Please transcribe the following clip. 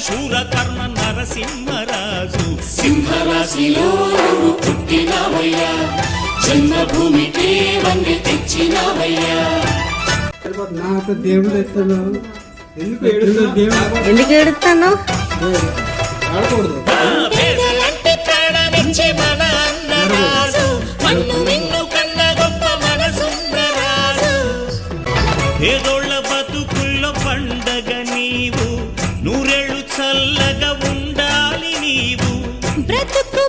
శూరకర్ణ నరసింహరాజు. సింహరాశిలో నువ్వు పుట్టినావయ్యా, జన్మభూమికి వండి తెచ్చినావయ్యా. నాకు దేవుడు తెస్తున్నావు, ఎందుకు ఏడుస్తాను? ఆడకూడదు. పేదలంటే ప్రాణమిచ్చే మన అన్నరాజు, మన్ను నిన్ను కన్న గొప్ప మనసున్నరాజు. పేదోళ్ళ బతుకుల్లో పండగ నీవు, నూరేళ్ళు చల్లగా ఉండాలి నీవు. బ్రతుకు